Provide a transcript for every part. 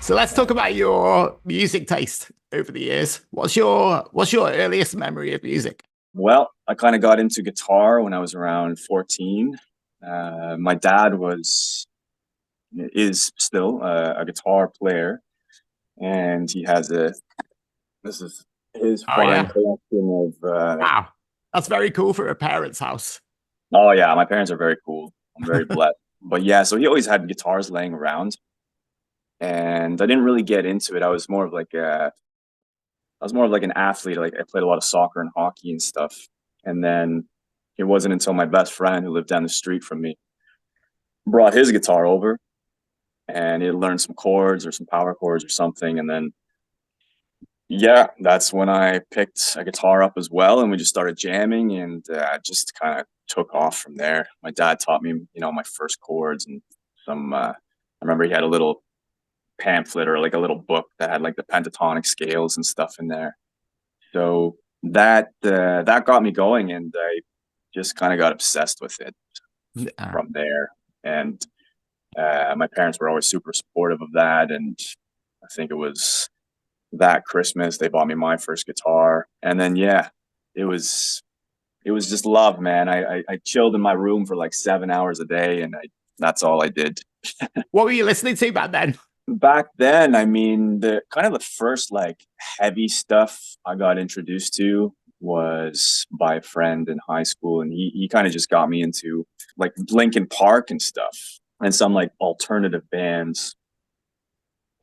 So let's talk about your music taste over the years. What's your earliest memory of music? Well, I kind of got into guitar when I was around 14. My dad is still a guitar player, and he has this is his Oh fine yeah. collection of. Wow. That's very cool for a parent's house. Oh yeah, my parents are very cool. I'm very blessed. But yeah, so he always had guitars laying around, and I didn't really get into it. I was more of like an athlete. Like I played a lot of soccer and hockey and stuff. And then it wasn't until my best friend who lived down the street from me brought his guitar over and he had learned some chords or some power chords or something. And then, yeah, that's when I picked a guitar up as well. And we just started jamming and just kind of took off from there. My dad taught me, my first chords and I remember he had a little pamphlet or like a little book that had like the pentatonic scales and stuff in there. So that got me going, and I just kind of got obsessed with it from there. And my parents were always super supportive of that. And I think it was that Christmas they bought me my first guitar, and then yeah, it was just love, man. I chilled in my room for like 7 hours a day, and that's all I did. What were you listening to back then? Back then, I mean, the kind of the first like heavy stuff I got introduced to was by a friend in high school, and he kind of just got me into like Linkin Park and stuff and some like alternative bands.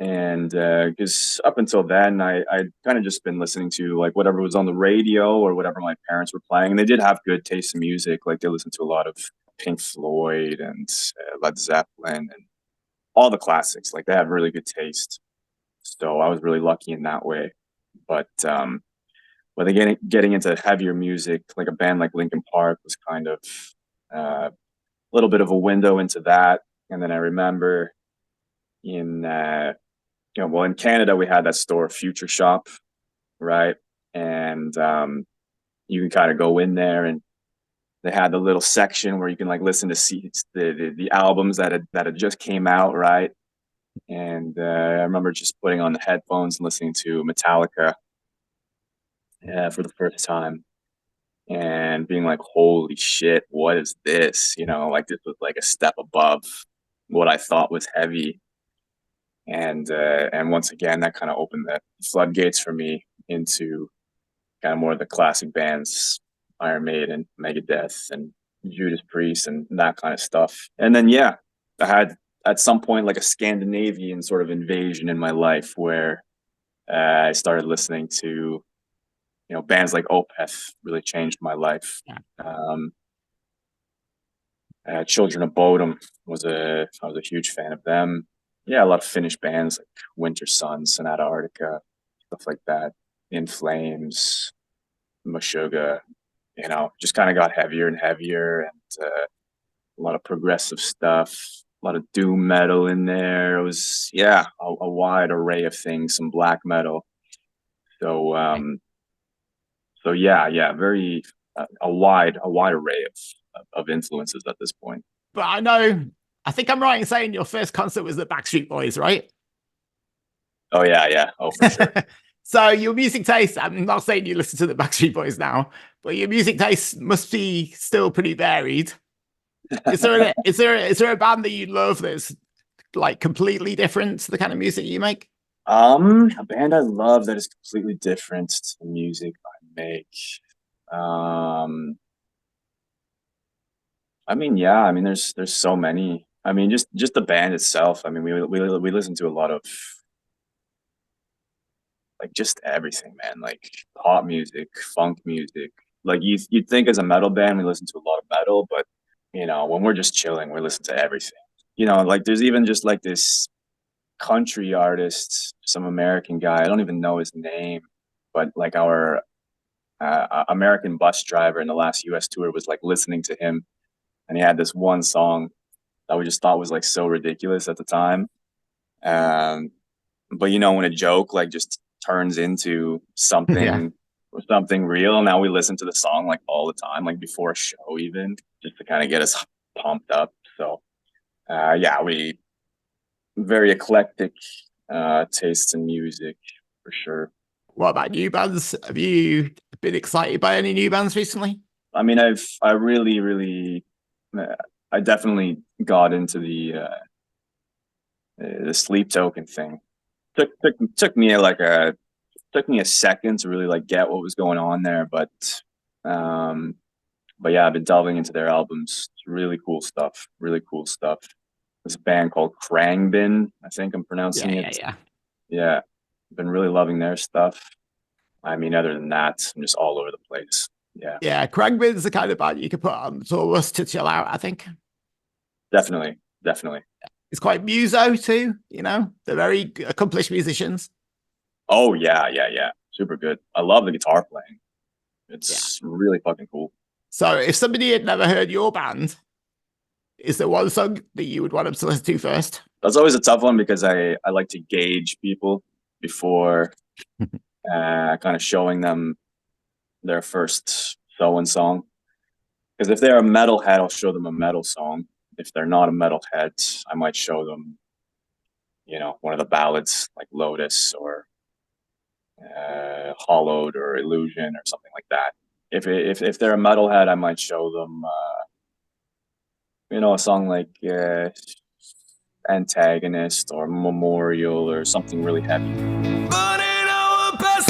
And because up until then, I'd kind of just been listening to like whatever was on the radio or whatever my parents were playing. And they did have good taste in music. Like they listened to a lot of Pink Floyd and Led Zeppelin and all the classics. Like they have really good taste. So I was really lucky in that way. But getting into heavier music, like a band like Linkin Park was kind of a little bit of a window into that. And then I remember in in Canada we had that store Future Shop, right? And you can kind of go in there and they had the little section where you can like listen to the albums that had just came out, right? And I remember just putting on the headphones and listening to Metallica for the first time and being like, holy shit, what is this? Like this was like a step above what I thought was heavy. And once again, that kind of opened the floodgates for me into kind of more of the classic bands, Iron Maiden, Megadeth, and Judas Priest, and that kind of stuff. And then, yeah, I had at some point like a Scandinavian sort of invasion in my life where I started listening to, bands like Opeth really changed my life. Children of Bodom I was a huge fan of them. Yeah, a lot of Finnish bands like Winter Sun, Sonata Arctica, stuff like that. In Flames, Meshuggah, just kind of got heavier and heavier, and a lot of progressive stuff, a lot of doom metal in there. It was a wide array of things, some black metal. So very a wide array of influences at this point. But I think I'm right in saying your first concert was the Backstreet Boys, right? Oh yeah, oh for sure. So your music taste, I'm not saying you listen to the Backstreet Boys now, but your music taste must be still pretty varied. Is there a band that you love that's like completely different to the kind of music you make? A band I love that is completely different to the music I make. There's so many. I mean, just the band itself. I mean, we listen to a lot of like just everything, man. Like pop music, funk music. Like you'd think as a metal band we listen to a lot of metal, but when we're just chilling, we listen to everything. Like there's even just like this country artist, some American guy. I don't even know his name, but like our American bus driver in the last U.S. tour was like listening to him, and he had this one song that we just thought was like so ridiculous at the time. But when a joke like just turns into something something real, now we listen to the song like all the time, like before a show even, just to kind of get us pumped up. So we very eclectic tastes in music for sure. What about new bands? Have you been excited by any new bands recently? I mean, I definitely got into the Sleep Token thing. Took me a second to really like get what was going on there, but yeah, I've been delving into their albums. It's really cool stuff. Really cool stuff. This band called Krangbin, I think I'm pronouncing it. Yeah. I've been really loving their stuff. I mean, other than that, I'm just all over the place. Yeah. Krangbin's the kind of band you could put on tour bus to chill out, I think. Definitely. It's quite muso too, you know? They're very accomplished musicians. Oh, yeah. Super good. I love the guitar playing. It's really fucking cool. So if somebody had never heard your band, is there one song that you would want them to listen to first? That's always a tough one because I like to gauge people before kind of showing them their first Soen song. Because if they're a metalhead, I'll show them a metal song. If they're not a metalhead, I might show them, you know, one of the ballads like Lotus or Hollowed or Illusion or something like that. If they're a metalhead, I might show them, you know, a song like Antagonist or Memorial or something really heavy. But in our past